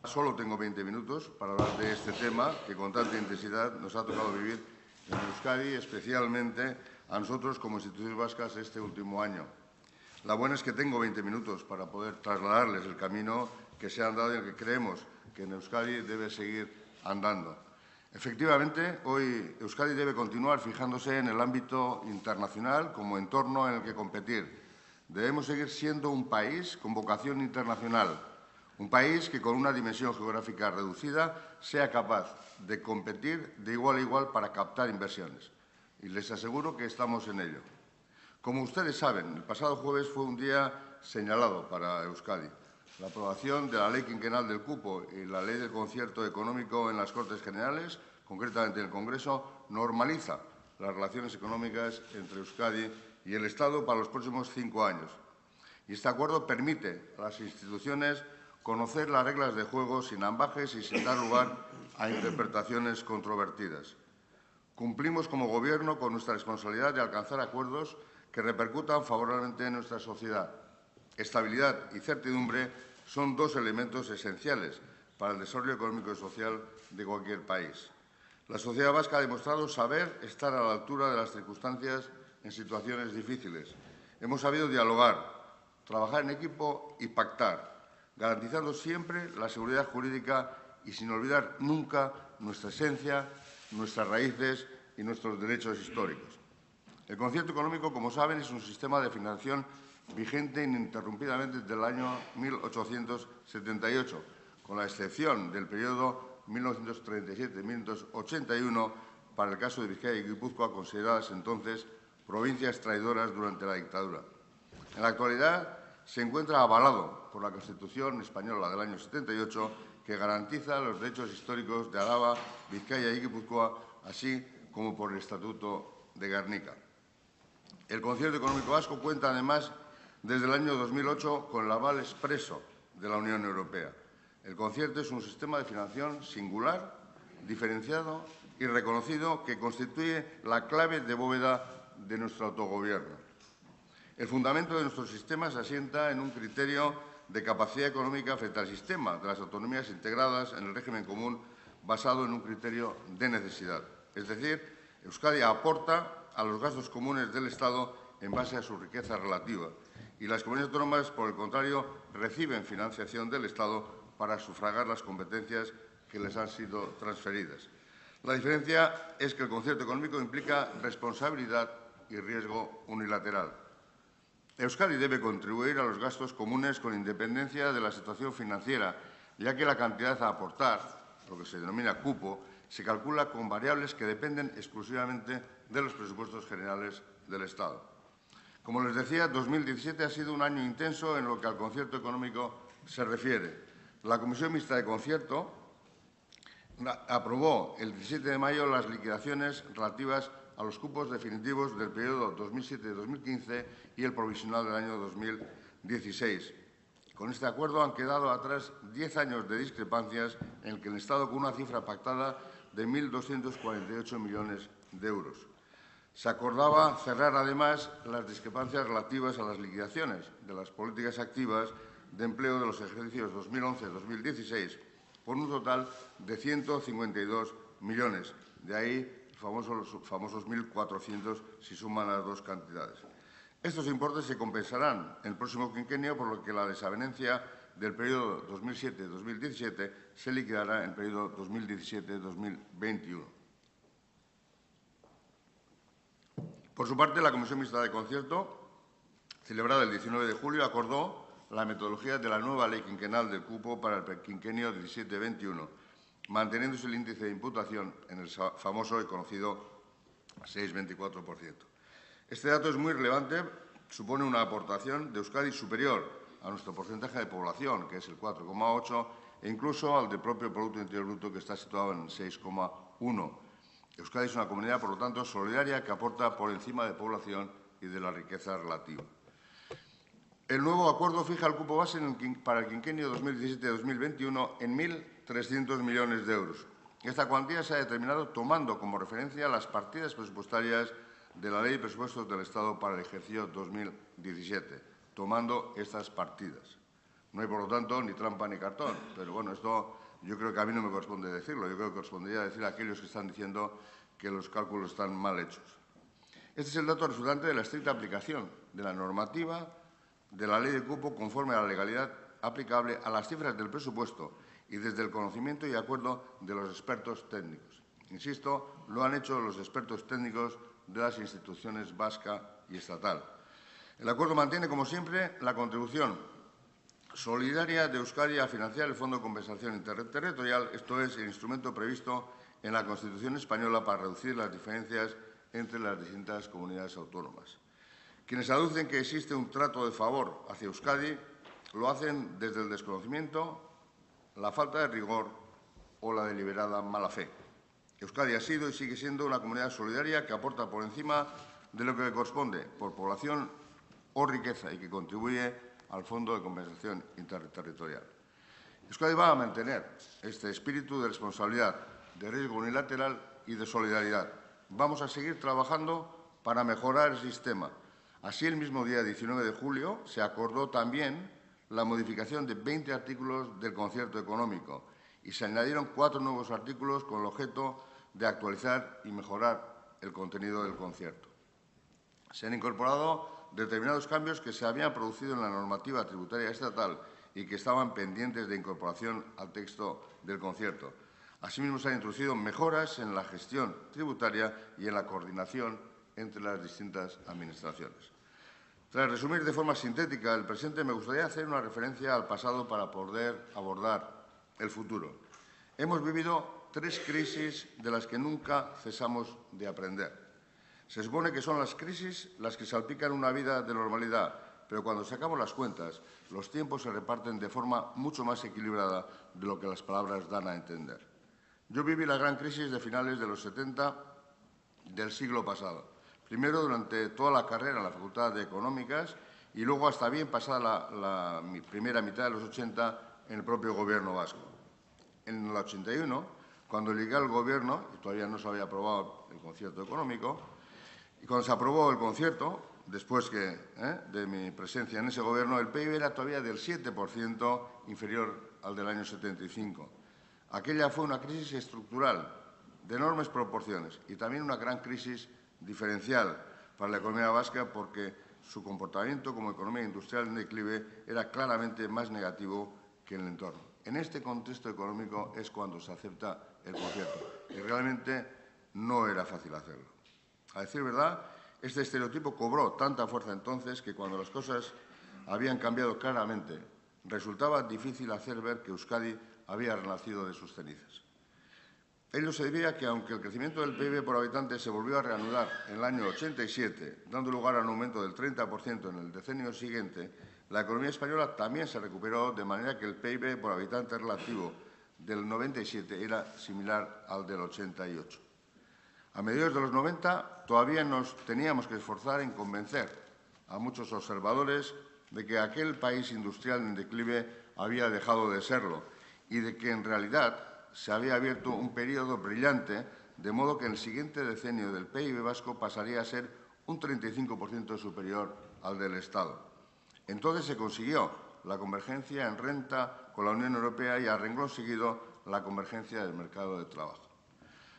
Solo tengo 20 minutos para hablar de este tema que con tanta intensidad nos ha tocado vivir en Euskadi, especialmente a nosotros como instituciones vascas este último año. La buena es que tengo 20 minutos para poder trasladarles el camino que se ha andado y el que creemos que en Euskadi debe seguir andando. Efectivamente, hoy Euskadi debe continuar fijándose en el ámbito internacional como entorno en el que competir. Debemos seguir siendo un país con vocación internacional, un país que con una dimensión geográfica reducida sea capaz de competir de igual a igual para captar inversiones. Y les aseguro que estamos en ello. Como ustedes saben, el pasado jueves fue un día señalado para Euskadi. La aprobación de la Ley Quinquenal del Cupo y la Ley del Concierto Económico en las Cortes Generales, concretamente en el Congreso, normaliza las relaciones económicas entre Euskadi y el Estado para los próximos 5 años. Y este acuerdo permite a las instituciones conocer las reglas de juego sin ambages y sin dar lugar a interpretaciones controvertidas. Cumplimos como Gobierno con nuestra responsabilidad de alcanzar acuerdos que repercutan favorablemente en nuestra sociedad. Estabilidad y certidumbre son dos elementos esenciales para el desarrollo económico y social de cualquier país. La sociedad vasca ha demostrado saber estar a la altura de las circunstancias en situaciones difíciles. Hemos sabido dialogar, trabajar en equipo y pactar, garantizando siempre la seguridad jurídica y sin olvidar nunca nuestra esencia, nuestras raíces y nuestros derechos históricos. El concierto económico, como saben, es un sistema de financiación vigente ininterrumpidamente desde el año 1878, con la excepción del periodo 1937-1981 para el caso de Vizcaya y Guipúzcoa, consideradas entonces provincias traidoras durante la dictadura. En la actualidad se encuentra avalado por la Constitución española del año 78, que garantiza los derechos históricos de Araba, Vizcaya y Guipúzcoa, así como por el Estatuto de Gernika. El concierto económico vasco cuenta, además, desde el año 2008 con el aval expreso de la Unión Europea. El concierto es un sistema de financiación singular, diferenciado y reconocido que constituye la clave de bóveda de nuestro autogobierno. El fundamento de nuestro sistema se asienta en un criterio de capacidad económica frente al sistema de las autonomías integradas en el régimen común basado en un criterio de necesidad. Es decir, Euskadi aporta a los gastos comunes del Estado en base a su riqueza relativa y las comunidades autónomas, por el contrario, reciben financiación del Estado para sufragar las competencias que les han sido transferidas. La diferencia es que el concierto económico implica responsabilidad y riesgo unilateral. Euskadi debe contribuir a los gastos comunes con independencia de la situación financiera, ya que la cantidad a aportar, lo que se denomina cupo, se calcula con variables que dependen exclusivamente de los presupuestos generales del Estado. Como les decía, 2017 ha sido un año intenso en lo que al concierto económico se refiere. La Comisión Mixta de Concierto aprobó el 17 de mayo las liquidaciones relativas a los cupos definitivos del periodo 2007-2015 y el provisional del año 2016. Con este acuerdo han quedado atrás 10 años de discrepancias en el que el Estado, con una cifra pactada de 1.248 millones de euros. Se acordaba cerrar, además, las discrepancias relativas a las liquidaciones de las políticas activas de empleo de los ejercicios 2011-2016, por un total de 152 millones. De ahí los famosos 1.400 si suman las dos cantidades. Estos importes se compensarán en el próximo quinquenio, por lo que la desavenencia del periodo 2007-2017 se liquidará en el periodo 2017-2021. Por su parte, la Comisión Mixta de Concierto, celebrada el 19 de julio, acordó la metodología de la nueva Ley Quinquenal del Cupo para el quinquenio 17-21, manteniéndose el índice de imputación en el famoso y conocido 6,24%. Este dato es muy relevante, supone una aportación de Euskadi superior a nuestro porcentaje de población, que es el 4,8%, e incluso al del propio Producto Interior Bruto, que está situado en 6,1%. Euskadi es una comunidad, por lo tanto, solidaria, que aporta por encima de población y de la riqueza relativa. El nuevo acuerdo fija el cupo base para el quinquenio 2017-2021 en 1.300 millones de euros. Esta cuantía se ha determinado tomando como referencia las partidas presupuestarias de la Ley de Presupuestos del Estado para el ejercicio 2017, tomando estas partidas. No hay, por lo tanto, ni trampa ni cartón. Pero bueno, esto yo creo que a mí no me corresponde decirlo. Yo creo que correspondería decir a aquellos que están diciendo que los cálculos están mal hechos. Este es el dato resultante de la estricta aplicación de la normativa de la ley de cupo conforme a la legalidad aplicable a las cifras del presupuesto y desde el conocimiento y acuerdo de los expertos técnicos. Insisto, lo han hecho los expertos técnicos de las instituciones vasca y estatal. El acuerdo mantiene, como siempre, la contribución solidaria de Euskadi a financiar el Fondo de Compensación Interterritorial, esto es, el instrumento previsto en la Constitución española para reducir las diferencias entre las distintas comunidades autónomas. Quienes aducen que existe un trato de favor hacia Euskadi lo hacen desde el desconocimiento, la falta de rigor o la deliberada mala fe. Euskadi ha sido y sigue siendo una comunidad solidaria que aporta por encima de lo que le corresponde por población o riqueza y que contribuye al Fondo de Compensación Interterritorial. Euskadi va a mantener este espíritu de responsabilidad, de riesgo unilateral y de solidaridad. Vamos a seguir trabajando para mejorar el sistema. Así, el mismo día 19 de julio se acordó también la modificación de 20 artículos del concierto económico y se añadieron 4 nuevos artículos con el objeto de actualizar y mejorar el contenido del concierto. Se han incorporado determinados cambios que se habían producido en la normativa tributaria estatal y que estaban pendientes de incorporación al texto del concierto. Asimismo, se han introducido mejoras en la gestión tributaria y en la coordinación entre las distintas administraciones. Tras resumir de forma sintética el presente, me gustaría hacer una referencia al pasado para poder abordar el futuro. Hemos vivido 3 crisis de las que nunca cesamos de aprender. Se supone que son las crisis las que salpican una vida de normalidad, pero cuando sacamos las cuentas, los tiempos se reparten de forma mucho más equilibrada de lo que las palabras dan a entender. Yo viví la gran crisis de finales de los 70 del siglo pasado. Primero, durante toda la carrera en la Facultad de Económicas y luego hasta bien pasada la primera mitad de los 80 en el propio Gobierno vasco. En el 81, cuando llegué al Gobierno, y todavía no se había aprobado el concierto económico, y cuando se aprobó el concierto, después de mi presencia en ese Gobierno, el PIB era todavía del 7% inferior al del año 75. Aquella fue una crisis estructural de enormes proporciones y también una gran crisis diferencial para la economía vasca porque su comportamiento como economía industrial en declive era claramente más negativo que en el entorno. En este contexto económico es cuando se acepta el concierto y realmente no era fácil hacerlo. A decir verdad, este estereotipo cobró tanta fuerza entonces que cuando las cosas habían cambiado claramente, resultaba difícil hacer ver que Euskadi había renacido de sus cenizas. Ello se debía a que, aunque el crecimiento del PIB por habitante se volvió a reanudar en el año 87, dando lugar a un aumento del 30% en el decenio siguiente, la economía española también se recuperó, de manera que el PIB por habitante relativo del 97 era similar al del 88. A mediados de los 90 todavía nos teníamos que esforzar en convencer a muchos observadores de que aquel país industrial en declive había dejado de serlo y de que en realidad se había abierto un periodo brillante, de modo que en el siguiente decenio del PIB vasco pasaría a ser un 35% superior al del Estado. Entonces se consiguió la convergencia en renta con la Unión Europea y a renglón seguido la convergencia del mercado de trabajo.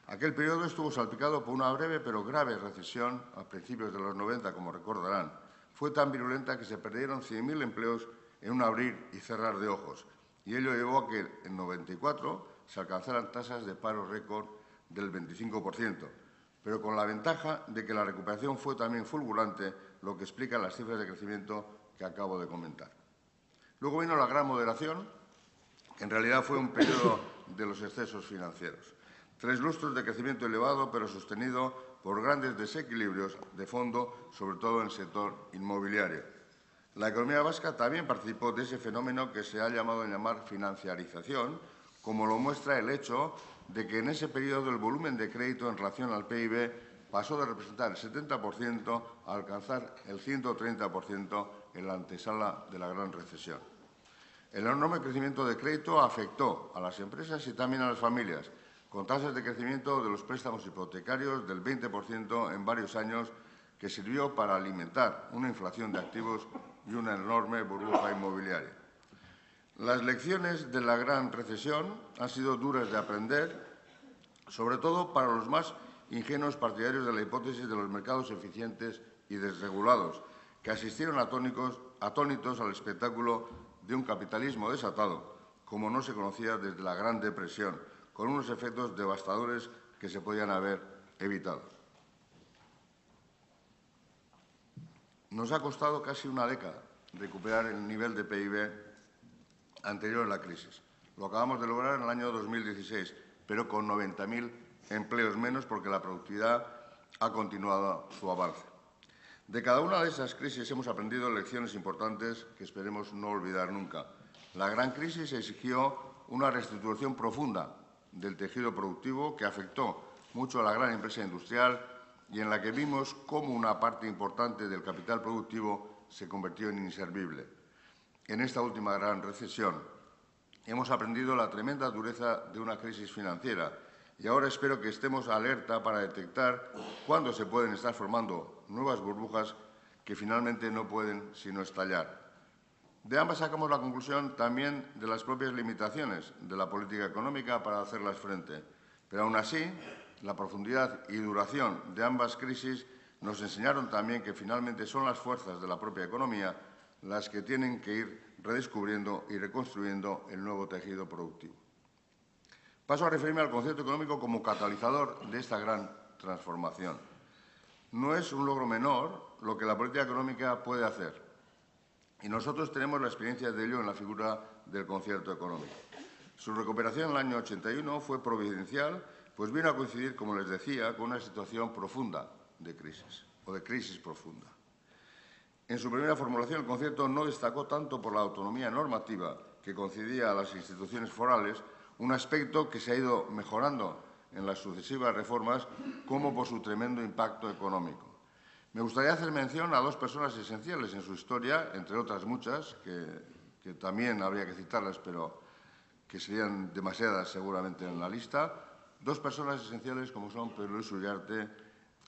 Aquel periodo estuvo salpicado por una breve pero grave recesión a principios de los 90, como recordarán. Fue tan virulenta que se perdieron 100.000 empleos en un abrir y cerrar de ojos, y ello llevó a que en 94 se alcanzaran tasas de paro récord del 25%, pero con la ventaja de que la recuperación fue también fulgurante, lo que explica las cifras de crecimiento que acabo de comentar. Luego vino la gran moderación, que en realidad fue un periodo de los excesos financieros. 3 lustros de crecimiento elevado, pero sostenido por grandes desequilibrios de fondo, sobre todo en el sector inmobiliario. La economía vasca también participó de ese fenómeno que se ha llamado a llamar financiarización, como lo muestra el hecho de que en ese periodo el volumen de crédito en relación al PIB pasó de representar el 70% a alcanzar el 130% en la antesala de la gran recesión. El enorme crecimiento de crédito afectó a las empresas y también a las familias, con tasas de crecimiento de los préstamos hipotecarios del 20% en varios años, que sirvió para alimentar una inflación de activos y una enorme burbuja inmobiliaria. Las lecciones de la gran recesión han sido duras de aprender, sobre todo para los más ingenuos partidarios de la hipótesis de los mercados eficientes y desregulados, que asistieron atónitos al espectáculo de un capitalismo desatado, como no se conocía desde la Gran Depresión, con unos efectos devastadores que se podían haber evitado. Nos ha costado casi una década recuperar el nivel de PIB anterior a la crisis. Lo acabamos de lograr en el año 2016, pero con 90.000 empleos menos porque la productividad ha continuado su avance. De cada una de esas crisis hemos aprendido lecciones importantes que esperemos no olvidar nunca. La gran crisis exigió una reestructuración profunda del tejido productivo que afectó mucho a la gran empresa industrial y en la que vimos cómo una parte importante del capital productivo se convirtió en inservible. En esta última gran recesión hemos aprendido la tremenda dureza de una crisis financiera y ahora espero que estemos alerta para detectar cuándo se pueden estar formando nuevas burbujas que finalmente no pueden sino estallar. De ambas sacamos la conclusión también de las propias limitaciones de la política económica para hacerlas frente. Pero aún así, la profundidad y duración de ambas crisis nos enseñaron también que finalmente son las fuerzas de la propia economía las que tienen que ir redescubriendo y reconstruyendo el nuevo tejido productivo. Paso a referirme al concierto económico como catalizador de esta gran transformación. No es un logro menor lo que la política económica puede hacer, y nosotros tenemos la experiencia de ello en la figura del concierto económico. Su recuperación en el año 81 fue providencial, pues vino a coincidir, como les decía, con una situación profunda de crisis, o de crisis profunda. En su primera formulación, el concierto no destacó tanto por la autonomía normativa que concedía a las instituciones forales, un aspecto que se ha ido mejorando en las sucesivas reformas, como por su tremendo impacto económico. Me gustaría hacer mención a dos personas esenciales en su historia, entre otras muchas, que también habría que citarlas, pero que serían demasiadas seguramente en la lista. Dos personas esenciales como son Pedro Luis Ullarte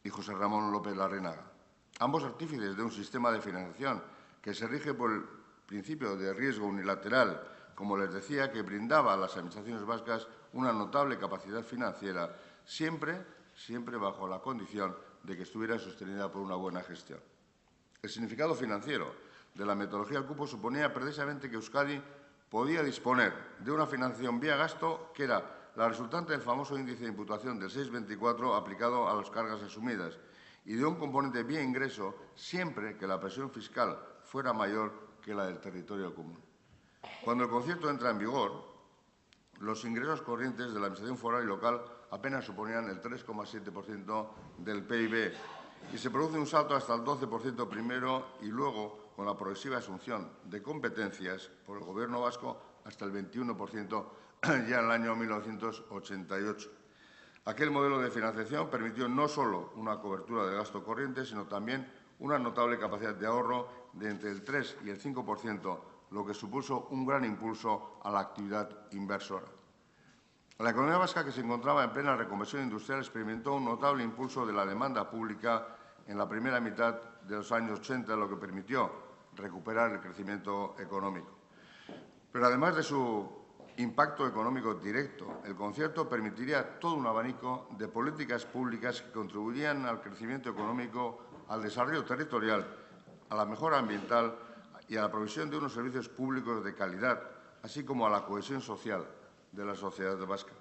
y José Ramón López Larreinaga. Ambos artífices de un sistema de financiación que se rige por el principio de riesgo unilateral, como les decía, que brindaba a las administraciones vascas una notable capacidad financiera, siempre bajo la condición de que estuviera sostenida por una buena gestión. El significado financiero de la metodología del cupo suponía precisamente que Euskadi podía disponer de una financiación vía gasto que era la resultante del famoso índice de imputación del 6,24 aplicado a las cargas asumidas y de un componente vía ingreso siempre que la presión fiscal fuera mayor que la del territorio común. Cuando el concierto entra en vigor, los ingresos corrientes de la Administración foral y local apenas suponían el 3,7% del PIB y se produce un salto hasta el 12% primero y luego, con la progresiva asunción de competencias por el Gobierno vasco, hasta el 21% ya en el año 1988. Aquel modelo de financiación permitió no solo una cobertura de gasto corriente, sino también una notable capacidad de ahorro de entre el 3 y el 5%, lo que supuso un gran impulso a la actividad inversora. La economía vasca, que se encontraba en plena reconversión industrial, experimentó un notable impulso de la demanda pública en la primera mitad de los años 80, lo que permitió recuperar el crecimiento económico. Pero además de su impacto económico directo, el concierto permitiría todo un abanico de políticas públicas que contribuirían al crecimiento económico, al desarrollo territorial, a la mejora ambiental y a la provisión de unos servicios públicos de calidad, así como a la cohesión social de la sociedad vasca.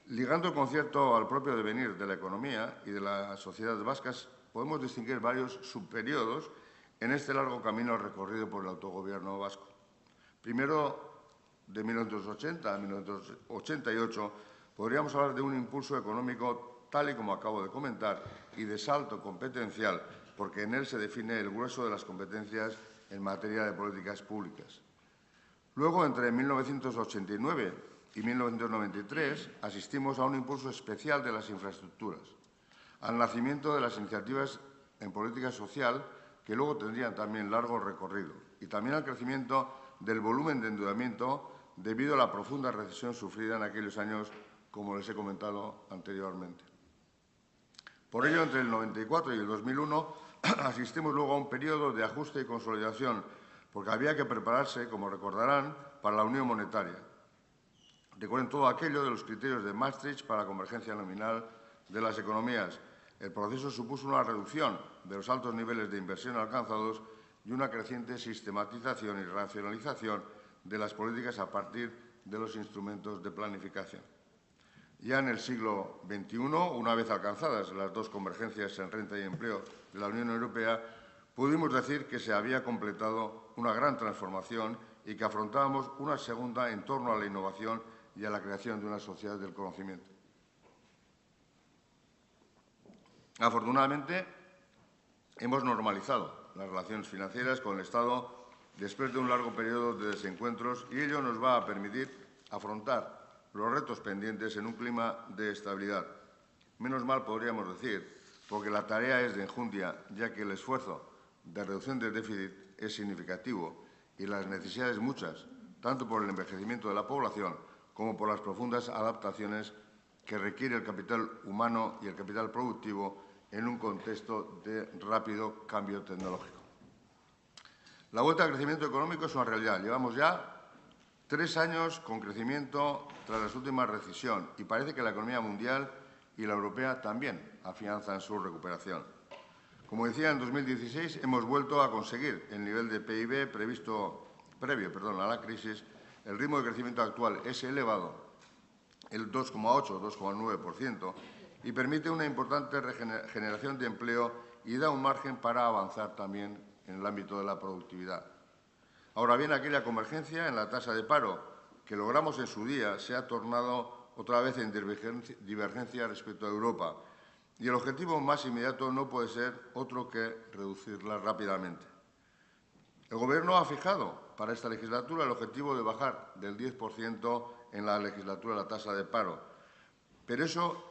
Ligando el concierto al propio devenir de la economía y de las sociedades vascas, podemos distinguir varios subperíodos en este largo camino recorrido por el autogobierno vasco. Primero, de 1980 a 1988, podríamos hablar de un impulso económico tal y como acabo de comentar y de salto competencial, porque en él se define el grueso de las competencias en materia de políticas públicas. Luego, entre 1989 y 1993, asistimos a un impulso especial de las infraestructuras, al nacimiento de las iniciativas en política social que luego tendrían también largo recorrido, y también al crecimiento del volumen de endeudamiento debido a la profunda recesión sufrida en aquellos años, como les he comentado anteriormente. Por ello, entre el 94 y el 2001, asistimos luego a un periodo de ajuste y consolidación porque había que prepararse, como recordarán, para la unión monetaria. Recuerden todo aquello de los criterios de Maastricht para la convergencia nominal de las economías. El proceso supuso una reducción de los altos niveles de inversión alcanzados y una creciente sistematización y racionalización de las políticas a partir de los instrumentos de planificación. Ya en el siglo XXI, una vez alcanzadas las dos convergencias en renta y empleo de la Unión Europea, pudimos decir que se había completado una gran transformación y que afrontábamos una segunda en torno a la innovación y a la creación de una sociedad del conocimiento. Afortunadamente, hemos normalizado las relaciones financieras con el Estado después de un largo periodo de desencuentros y ello nos va a permitir afrontar los retos pendientes en un clima de estabilidad. Menos mal, podríamos decir, porque la tarea es de enjundia, ya que el esfuerzo de reducción del déficit es significativo y las necesidades muchas, tanto por el envejecimiento de la población como por las profundas adaptaciones que requiere el capital humano y el capital productivo en un contexto de rápido cambio tecnológico. La vuelta al crecimiento económico es una realidad. Llevamos ya 3 años con crecimiento tras la última recesión y parece que la economía mundial y la europea también afianzan su recuperación. Como decía, en 2016 hemos vuelto a conseguir el nivel de PIB previo a la crisis. El ritmo de crecimiento actual es elevado, el 2,8-2,9%, y permite una importante generación de empleo y da un margen para avanzar también en el ámbito de la productividad. Ahora bien, aquella convergencia en la tasa de paro que logramos en su día se ha tornado otra vez en divergencia respecto a Europa y el objetivo más inmediato no puede ser otro que reducirla rápidamente. El Gobierno ha fijado para esta legislatura el objetivo de bajar del 10% en la legislatura la tasa de paro, pero eso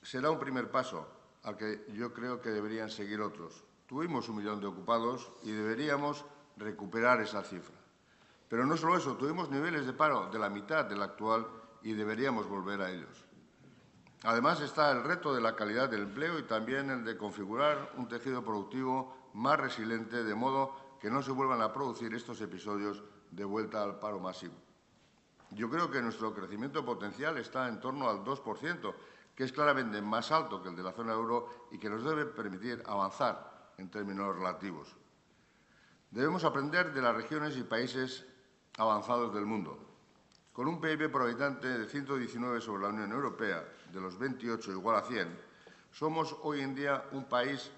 será un primer paso al que yo creo que deberían seguir otros. Tuvimos 1 millón de ocupados y deberíamos recuperar esa cifra. Pero no solo eso, tuvimos niveles de paro de la mitad del actual y deberíamos volver a ellos. Además está el reto de la calidad del empleo y también el de configurar un tejido productivo más resiliente, de modo que no se vuelvan a producir estos episodios de vuelta al paro masivo. Yo creo que nuestro crecimiento potencial está en torno al 2%, que es claramente más alto que el de la zona euro y que nos debe permitir avanzar en términos relativos. Debemos aprender de las regiones y países avanzados del mundo. Con un PIB por habitante de 119 sobre la Unión Europea, de los 28 igual a 100, somos hoy en día un país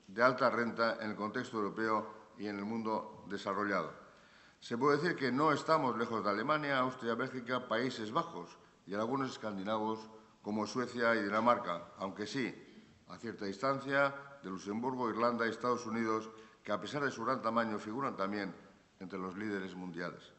de alta renta en el contexto europeo y en el mundo desarrollado. Se puede decir que no estamos lejos de Alemania, Austria, Bélgica, Países Bajos y algunos escandinavos como Suecia y Dinamarca, aunque sí, a cierta distancia, de Luxemburgo, Irlanda y Estados Unidos, que a pesar de su gran tamaño figuran también entre los líderes mundiales.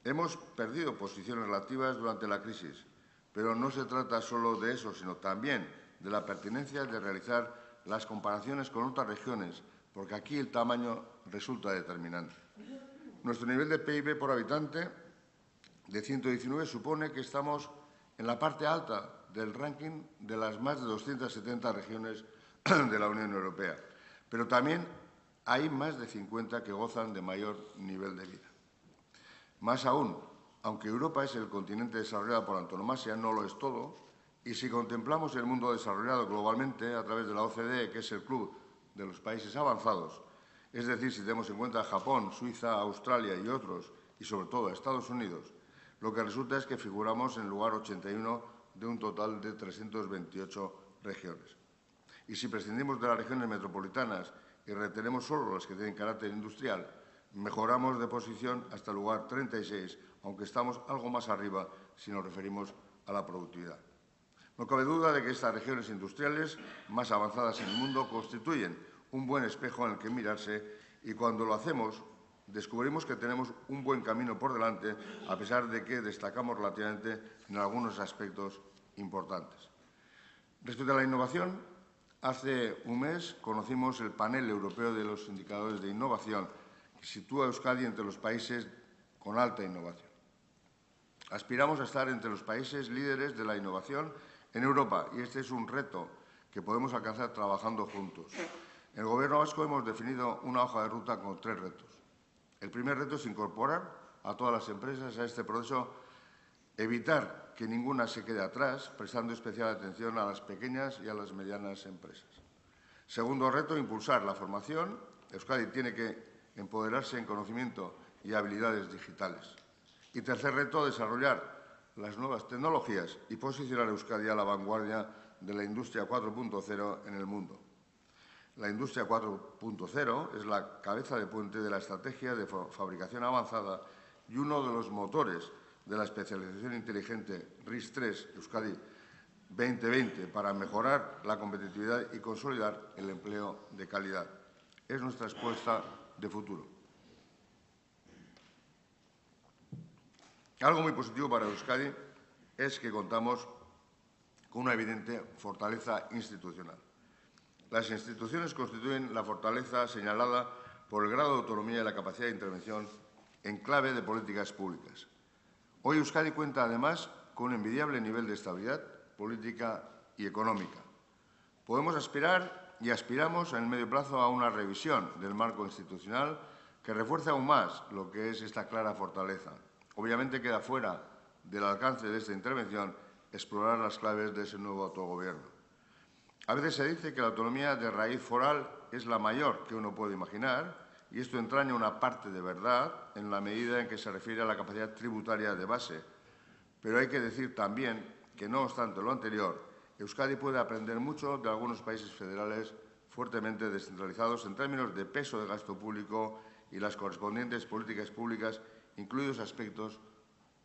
Hemos perdido posiciones relativas durante la crisis, pero no se trata solo de eso, sino también de la pertinencia de realizar las comparaciones con otras regiones, porque aquí el tamaño resulta determinante. Nuestro nivel de PIB por habitante de 119 supone que estamos en la parte alta del ranking de las más de 270 regiones de la Unión Europea, pero también hay más de 50 que gozan de mayor nivel de vida. Más aún, aunque Europa es el continente desarrollado por antonomasia, no lo es todo, y si contemplamos el mundo desarrollado globalmente a través de la OCDE, que es el club de los países avanzados, es decir, si tenemos en cuenta Japón, Suiza, Australia y otros, y sobre todo Estados Unidos, lo que resulta es que figuramos en el lugar 81 de un total de 328 regiones. Y si prescindimos de las regiones metropolitanas y retenemos solo las que tienen carácter industrial, mejoramos de posición hasta el lugar 36, aunque estamos algo más arriba si nos referimos a la productividad. No cabe duda de que estas regiones industriales más avanzadas en el mundo constituyen un buen espejo en el que mirarse y cuando lo hacemos descubrimos que tenemos un buen camino por delante, a pesar de que destacamos relativamente en algunos aspectos importantes. Respecto a la innovación, hace un mes conocimos el panel europeo de los indicadores de innovación, que sitúa a Euskadi entre los países con alta innovación. Aspiramos a estar entre los países líderes de la innovación en Europa y este es un reto que podemos alcanzar trabajando juntos. En el Gobierno vasco hemos definido una hoja de ruta con 3 retos. El primer reto es incorporar a todas las empresas a este proceso, evitar que ninguna se quede atrás, prestando especial atención a las pequeñas y a las medianas empresas. Segundo reto, impulsar la formación. Euskadi tiene que empoderarse en conocimiento y habilidades digitales. Y tercer reto, desarrollar las nuevas tecnologías y posicionar a Euskadi a la vanguardia de la industria 4.0 en el mundo. La industria 4.0 es la cabeza de puente de la estrategia de fabricación avanzada y uno de los motores de la especialización inteligente RIS3 Euskadi 2020 para mejorar la competitividad y consolidar el empleo de calidad. Es nuestra apuesta de futuro. Algo muy positivo para Euskadi es que contamos con una evidente fortaleza institucional. Las instituciones constituyen la fortaleza señalada por el grado de autonomía y la capacidad de intervención en clave de políticas públicas. Hoy Euskadi cuenta, además, con un envidiable nivel de estabilidad política y económica. Podemos aspirar y aspiramos en el medio plazo a una revisión del marco institucional que refuerce aún más lo que es esta clara fortaleza. Obviamente queda fuera del alcance de esta intervención explorar las claves de ese nuevo autogobierno. A veces se dice que la autonomía de raíz foral es la mayor que uno puede imaginar, y esto entraña una parte de verdad en la medida en que se refiere a la capacidad tributaria de base. Pero hay que decir también que, no obstante lo anterior, Euskadi puede aprender mucho de algunos países federales fuertemente descentralizados en términos de peso de gasto público y las correspondientes políticas públicas, incluidos aspectos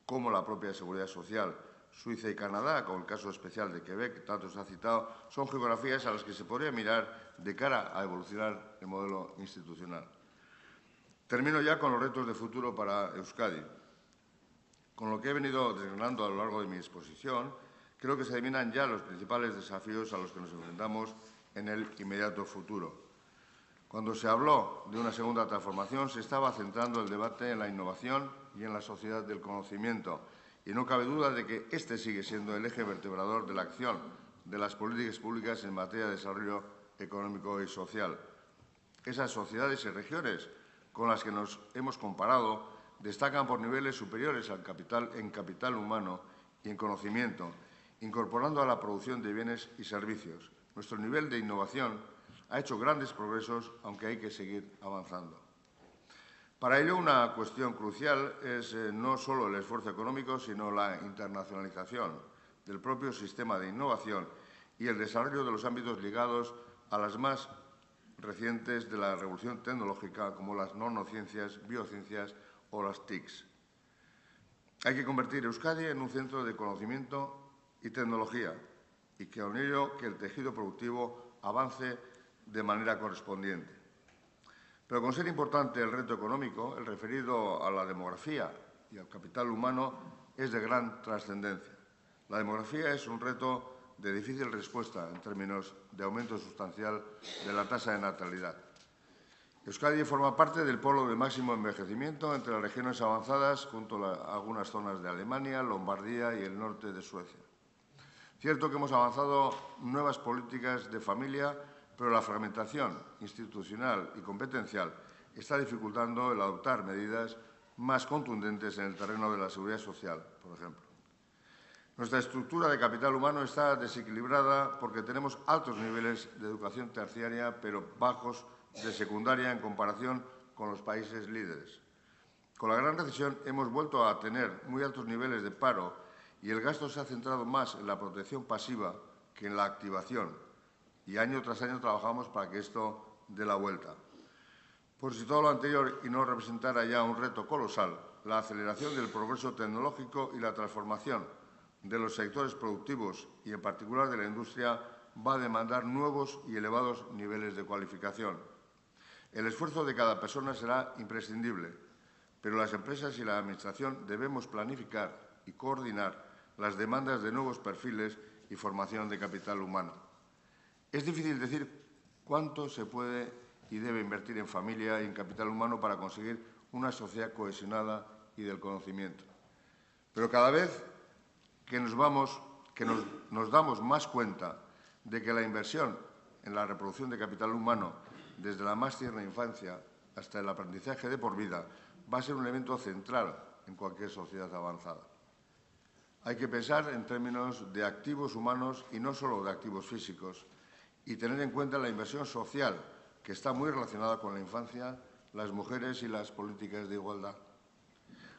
como la propia seguridad social. Suiza y Canadá, con el caso especial de Quebec, que tanto se ha citado, son geografías a las que se podría mirar de cara a evolucionar el modelo institucional. Termino ya con los retos de futuro para Euskadi. Con lo que he venido desgranando a lo largo de mi exposición, creo que se adivinan ya los principales desafíos a los que nos enfrentamos en el inmediato futuro. Cuando se habló de una segunda transformación, se estaba centrando el debate en la innovación y en la sociedad del conocimiento, y no cabe duda de que este sigue siendo el eje vertebrador de la acción de las políticas públicas en materia de desarrollo económico y social. Esas sociedades y regiones con las que nos hemos comparado destacan por niveles superiores en capital humano y en conocimiento, incorporando a la producción de bienes y servicios. Nuestro nivel de innovación ha hecho grandes progresos, aunque hay que seguir avanzando. Para ello, una cuestión crucial es no solo el esfuerzo económico, sino la internacionalización del propio sistema de innovación y el desarrollo de los ámbitos ligados a las más recientes de la revolución tecnológica, como las nanociencias, biociencias o las TICs. Hay que convertir Euskadi en un centro de conocimiento y tecnología, y que con ello que el tejido productivo avance de manera correspondiente. Pero con ser importante el reto económico, el referido a la demografía y al capital humano, es de gran trascendencia. La demografía es un reto de difícil respuesta en términos de aumento sustancial de la tasa de natalidad. Euskadi forma parte del polo de máximo envejecimiento entre las regiones avanzadas, junto a algunas zonas de Alemania, Lombardía y el norte de Suecia. Cierto que hemos avanzado nuevas políticas de familia, pero la fragmentación institucional y competencial está dificultando el adoptar medidas más contundentes en el terreno de la seguridad social, por ejemplo. Nuestra estructura de capital humano está desequilibrada porque tenemos altos niveles de educación terciaria, pero bajos de secundaria en comparación con los países líderes. Con la gran recesión hemos vuelto a tener muy altos niveles de paro y el gasto se ha centrado más en la protección pasiva que en la activación. Y año tras año trabajamos para que esto dé la vuelta. Por si todo lo anterior y no representara ya un reto colosal, la aceleración del progreso tecnológico y la transformación de los sectores productivos y en particular de la industria va a demandar nuevos y elevados niveles de cualificación. El esfuerzo de cada persona será imprescindible, pero las empresas y la Administración debemos planificar y coordinar las demandas de nuevos perfiles y formación de capital humano. Es difícil decir cuánto se puede y debe invertir en familia y en capital humano para conseguir una sociedad cohesionada y del conocimiento. Pero cada vez que nos damos más cuenta de que la inversión en la reproducción de capital humano, desde la más tierna infancia hasta el aprendizaje de por vida, va a ser un elemento central en cualquier sociedad avanzada. Hay que pensar en términos de activos humanos y no solo de activos físicos, y tener en cuenta la inversión social, que está muy relacionada con la infancia, las mujeres y las políticas de igualdad.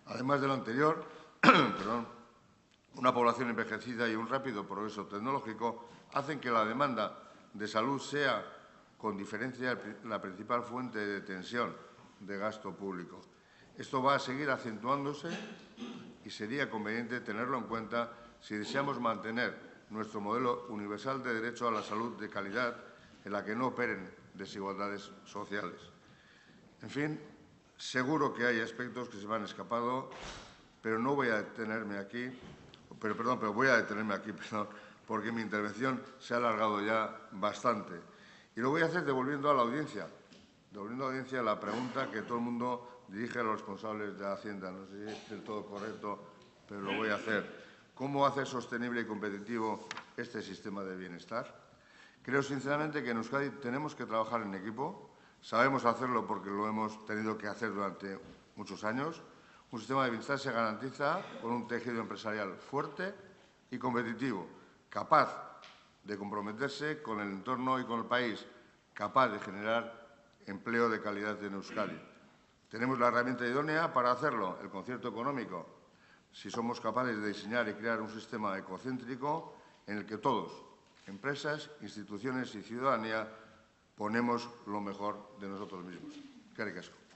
Además de lo anterior, una población envejecida y un rápido progreso tecnológico hacen que la demanda de salud sea, con diferencia, la principal fuente de tensión de gasto público. Esto va a seguir acentuándose y sería conveniente tenerlo en cuenta si deseamos mantener nuestro modelo universal de derecho a la salud de calidad en la que no operen desigualdades sociales. En fin, seguro que hay aspectos que se me han escapado, pero no voy a detenerme aquí, voy a detenerme aquí, porque mi intervención se ha alargado ya bastante. Y lo voy a hacer devolviendo a la audiencia la pregunta que todo el mundo dirige a los responsables de Hacienda. No sé si es del todo correcto, pero lo voy a hacer. ¿Cómo hacer sostenible y competitivo este sistema de bienestar? Creo sinceramente que en Euskadi tenemos que trabajar en equipo. Sabemos hacerlo porque lo hemos tenido que hacer durante muchos años. Un sistema de bienestar se garantiza con un tejido empresarial fuerte y competitivo, capaz de comprometerse con el entorno y con el país, capaz de generar empleo de calidad en Euskadi. Tenemos la herramienta idónea para hacerlo, el concierto económico, si somos capaces de diseñar y crear un sistema ecocéntrico en el que todos, empresas, instituciones y ciudadanía, ponemos lo mejor de nosotros mismos. Eskerrik asko.